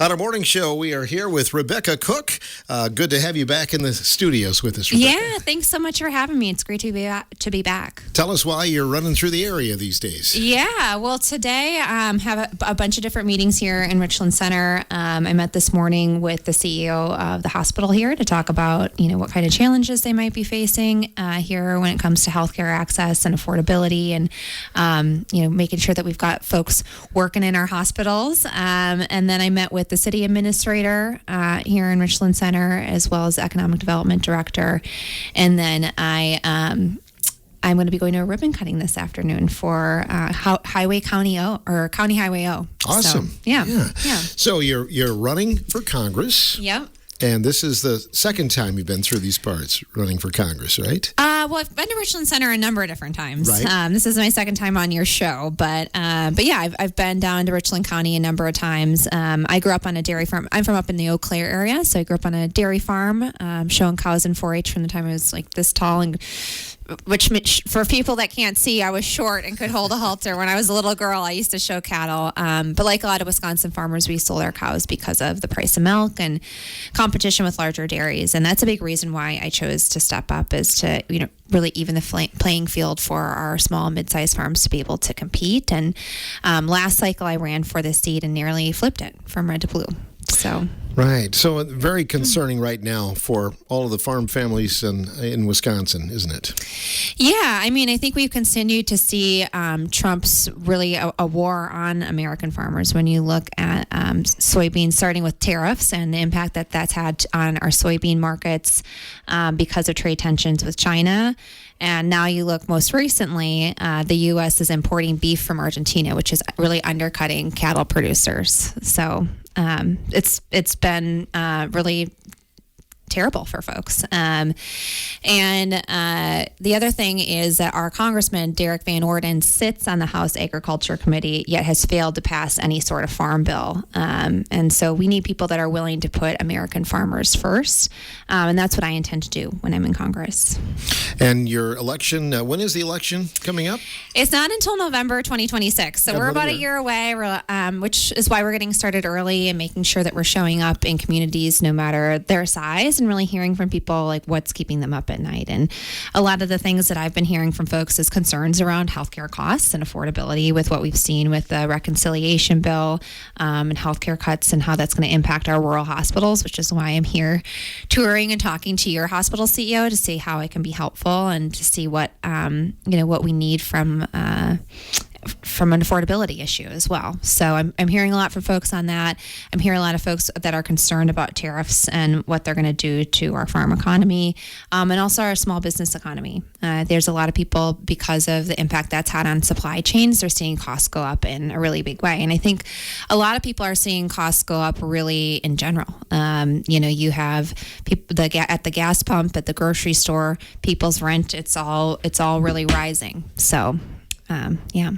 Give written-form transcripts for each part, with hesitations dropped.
On our morning show, we are here with Rebecca Cooke. Good to have you back in the studios with us, Rebecca. Yeah, thanks so much for having me. It's great to be back. Tell us why you're running through the area these days. Yeah, well, today have a bunch of different meetings here in Richland Center. I met this morning with the CEO of the hospital here to talk about, what kind of challenges they might be facing here when it comes to healthcare access and affordability, and making sure that we've got folks working in our hospitals. And then I met with the city administrator here in Richland Center, as well as the economic development director. And then I'm going to be going to a ribbon cutting this afternoon for County Highway O. Awesome. So, yeah. So you're running for Congress. Yep. And this is the second time you've been through these parts running for Congress, right? Well, I've been to Richland Center a number of different times. Right. This is my second time on your show, but yeah, I've been down to Richland County a number of times. I grew up on a dairy farm. I'm from up in the Eau Claire area, so I grew up on a dairy farm, showing cows in 4-H from the time I was like this tall, and which for people that can't see, I was short and could hold a halter. When I was a little girl, I used to show cattle. But like a lot of Wisconsin farmers, we sold our cows because of the price of milk and competition with larger dairies. And that's a big reason why I chose to step up, is to, really even the playing field for our small and mid-sized farms to be able to compete. And last cycle I ran for this seat and nearly flipped it from red to blue. So. Right. So very concerning right now for all of the farm families in Wisconsin, isn't it? Yeah. I mean, I think we've continued to see Trump's really a war on American farmers. When you look at soybeans, starting with tariffs and the impact that that's had on our soybean markets because of trade tensions with China. And now you look most recently, the U.S. is importing beef from Argentina, which is really undercutting cattle producers. So it's been really terrible for folks. And the other thing is that our Congressman, Derek Van Orden, sits on the House Agriculture Committee, yet has failed to pass any sort of farm bill. And so we need people that are willing to put American farmers first. And that's what I intend to do when I'm in Congress. And your election, when is the election coming up? It's not until November 2026. So we're about a year away, which is why we're getting started early and making sure that we're showing up in communities no matter their size, and really hearing from people like what's keeping them up at night. And a lot of the things that I've been hearing from folks is concerns around healthcare costs and affordability with what we've seen with the reconciliation bill and healthcare cuts, and how that's going to impact our rural hospitals, which is why I'm here touring and talking to your hospital CEO to see how I can be helpful and to see what what we need from an affordability issue as well. So I'm hearing a lot from folks on that. I'm hearing a lot of folks that are concerned about tariffs and what they're going to do to our farm economy, and also our small business economy. There's a lot of people, because of the impact that's had on supply chains, they're seeing costs go up in a really big way. And I think a lot of people are seeing costs go up really in general. You have people at the gas pump, at the grocery store, people's rent, it's all really rising. So yeah.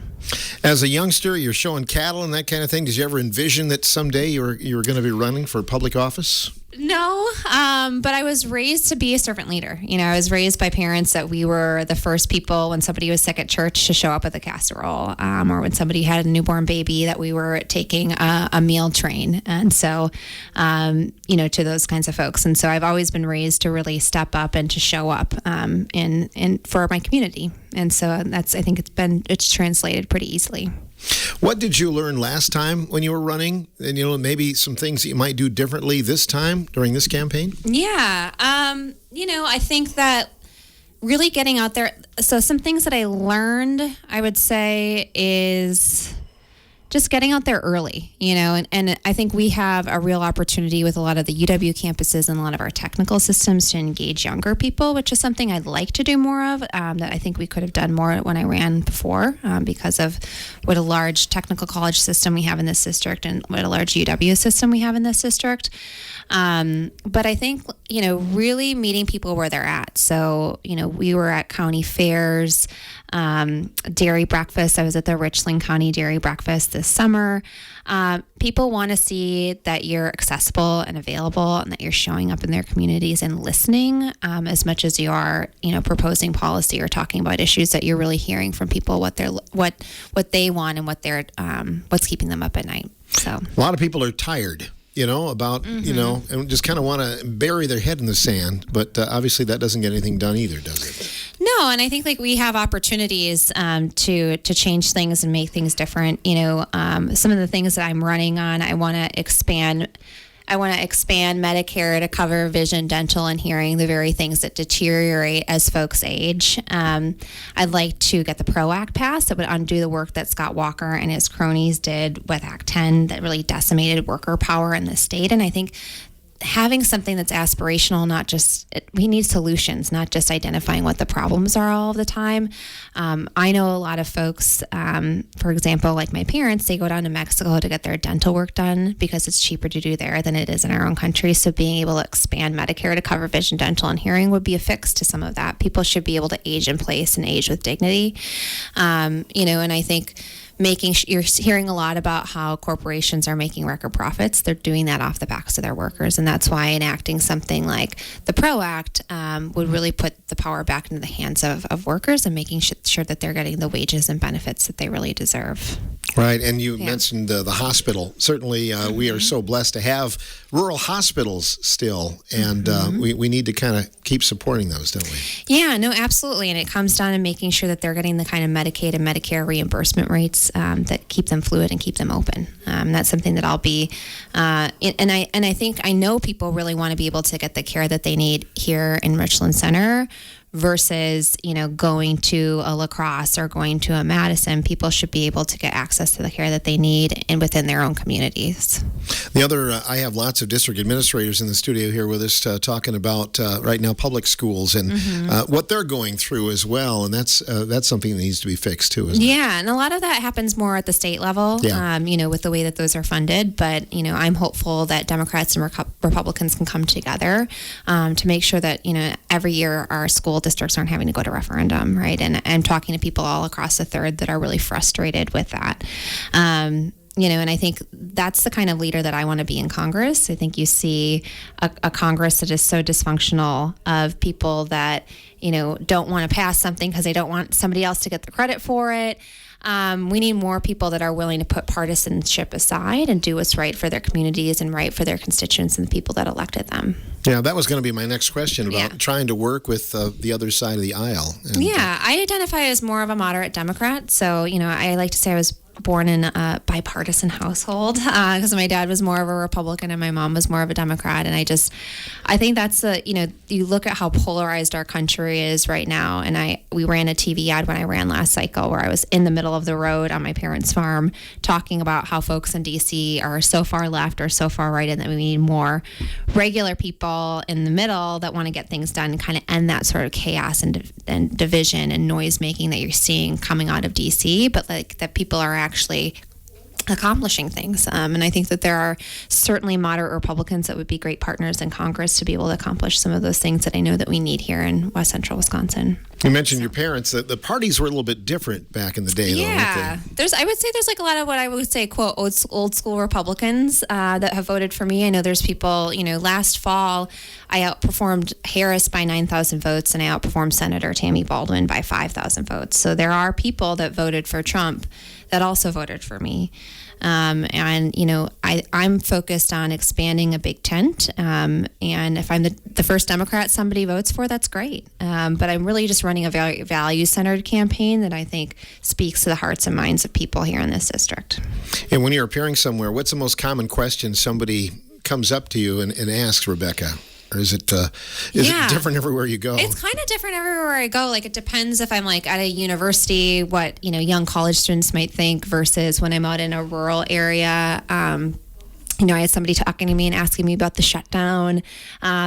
As a youngster, you're showing cattle and that kind of thing. Did you ever envision that someday you were going to be running for public office? No, but I was raised to be a servant leader. I was raised by parents that we were the first people when somebody was sick at church to show up with a casserole, or when somebody had a newborn baby that we were taking a meal train. And so, to those kinds of folks. And so I've always been raised to really step up and to show up in for my community. And so I think it's translated pretty easily. What did you learn last time when you were running? And, maybe some things that you might do differently this time during this campaign? Yeah. I think that really getting out there. So some things that I learned, I would say, is just getting out there early, and I think we have a real opportunity with a lot of the UW campuses and a lot of our technical systems to engage younger people, which is something I'd like to do more of, that I think we could have done more when I ran before, because of what a large technical college system we have in this district and what a large UW system we have in this district. But I think, really meeting people where they're at. So, we were at county fairs, dairy breakfast. I was at the Richland County Dairy Breakfast this summer. People want to see that you're accessible and available, and that you're showing up in their communities and listening, as much as you are, proposing policy or talking about issues, that you're really hearing from people what they want and what's keeping them up at night. So a lot of people are tired about, and just kind of want to bury their head in the sand. But obviously that doesn't get anything done either, does it? No, and I think we have opportunities to change things and make things different. Some of the things that I'm running on, I want to expand Medicare to cover vision, dental, and hearing, the very things that deteriorate as folks age. I'd like to get the PRO Act passed that would undo the work that Scott Walker and his cronies did with Act 10 that really decimated worker power in the state. And I think having something that's aspirational, we need solutions, not just identifying what the problems are all of the time. I know a lot of folks, for example, like my parents, they go down to Mexico to get their dental work done because it's cheaper to do there than it is in our own country. So being able to expand Medicare to cover vision, dental, and hearing would be a fix to some of that. People should be able to age in place and age with dignity. And I think you're hearing a lot about how corporations are making record profits. They're doing that off the backs of their workers, and that's why enacting something like the PRO Act would really put the power back into the hands of workers and making sure that they're getting the wages and benefits that they really deserve. Right, and you mentioned the hospital. Certainly, we are so blessed to have rural hospitals still, and we need to kind of keep supporting those, don't we? Yeah, no, absolutely, and it comes down to making sure that they're getting the kind of Medicaid and Medicare reimbursement rates that keep them fluid and keep them open. That's something that I'll be, and I think I know people really want to be able to get the care that they need here in Richland Center versus, going to a La Crosse or going to a Madison. People should be able to get access to the care that they need and within their own communities. The other, I have lots of district administrators in the studio here with us talking about right now public schools and what they're going through as well. And that's something that needs to be fixed too, isn't it? Yeah, and a lot of that happens more at the state level, with the way that those are funded. But, I'm hopeful that Democrats and Republicans can come together to make sure that, every year our school districts aren't having to go to referendum, right? And I'm talking to people all across the third that are really frustrated with that. And I think that's the kind of leader that I want to be in Congress. I think you see a Congress that is so dysfunctional of people that, don't want to pass something because they don't want somebody else to get the credit for it. We need more people that are willing to put partisanship aside and do what's right for their communities and right for their constituents and the people that elected them. Yeah, that was going to be my next question about trying to work with the other side of the aisle. And, I identify as more of a moderate Democrat. So, I like to say I was born in a bipartisan household because my dad was more of a Republican and my mom was more of a Democrat. And I think that's you look at how polarized our country is right now. And we ran a TV ad when I ran last cycle where I was in the middle of the road on my parents' farm talking about how folks in DC are so far left or so far right and that we need more regular people in the middle that want to get things done and kind of end that sort of chaos and division and noise making that you're seeing coming out of DC, but like that people are actually accomplishing things. And I think that there are certainly moderate Republicans that would be great partners in Congress to be able to accomplish some of those things that I know that we need here in West Central Wisconsin. You mentioned your parents. The parties were a little bit different back in the day, though, weren't they? I would say there's like a lot of what I would say, quote, old school Republicans that have voted for me. I know there's people, last fall, I outperformed Harris by 9,000 votes and I outperformed Senator Tammy Baldwin by 5,000 votes. So there are people that voted for Trump that also voted for me. I'm focused on expanding a big tent. And if I'm the first Democrat somebody votes for, that's great. But I'm really just running a value-centered campaign that I think speaks to the hearts and minds of people here in this district. And when you're appearing somewhere, what's the most common question somebody comes up to you and asks, Rebecca? Or is it different everywhere you go? It's kind of different everywhere I go. Like, it depends if I'm like at a university, what, young college students might think versus when I'm out in a rural area. I had somebody talking to me and asking me about the shutdown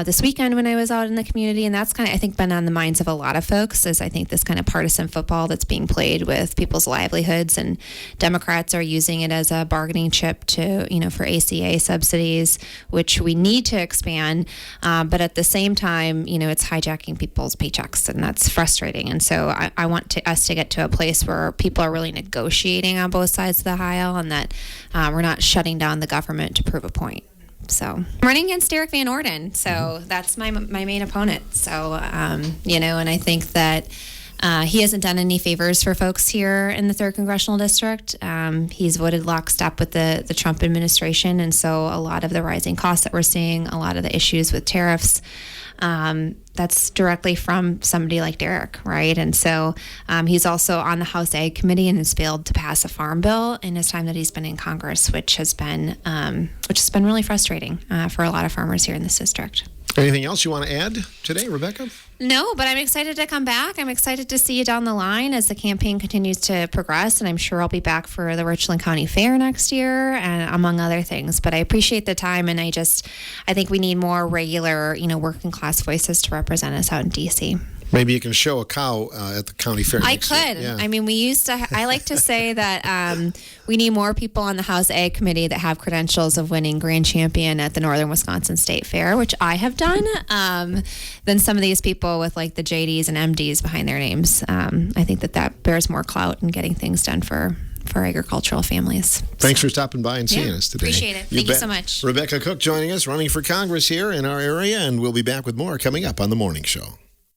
this weekend when I was out in the community. And that's kind of, I think, been on the minds of a lot of folks is I think this kind of partisan football that's being played with people's livelihoods, and Democrats are using it as a bargaining chip to, for ACA subsidies, which we need to expand. But at the same time, it's hijacking people's paychecks, and that's frustrating. And so I want us to get to a place where people are really negotiating on both sides of the aisle, and that we're not shutting down the government to prove a point. So I'm running against Derek Van Orden. So that's my main opponent. So, and I think that He hasn't done any favors for folks here in the 3rd Congressional District. He's voted lockstep with the Trump administration, and so a lot of the rising costs that we're seeing, a lot of the issues with tariffs, that's directly from somebody like Derek, right? And so he's also on the House Ag Committee and has failed to pass a farm bill in his time that he's been in Congress, which has been really frustrating for a lot of farmers here in this district. Anything else you want to add today, Rebecca? No, but I'm excited to come back. I'm excited to see you down the line as the campaign continues to progress, and I'm sure I'll be back for the Richland County Fair next year, and among other things. But I appreciate the time, and I think we need more regular, working class voices to represent us out in D.C. Maybe you can show a cow at the county fair. I could. Yeah. I mean, I like to say that we need more people on the House Ag Committee that have credentials of winning grand champion at the Northern Wisconsin State Fair, which I have done, than some of these people with like the JDs and MDs behind their names. I think that bears more clout in getting things done for agricultural families. Thanks for stopping by and seeing us today. Appreciate it. Thank you so much. Rebecca Cooke joining us, running for Congress here in our area, and we'll be back with more coming up on The Morning Show.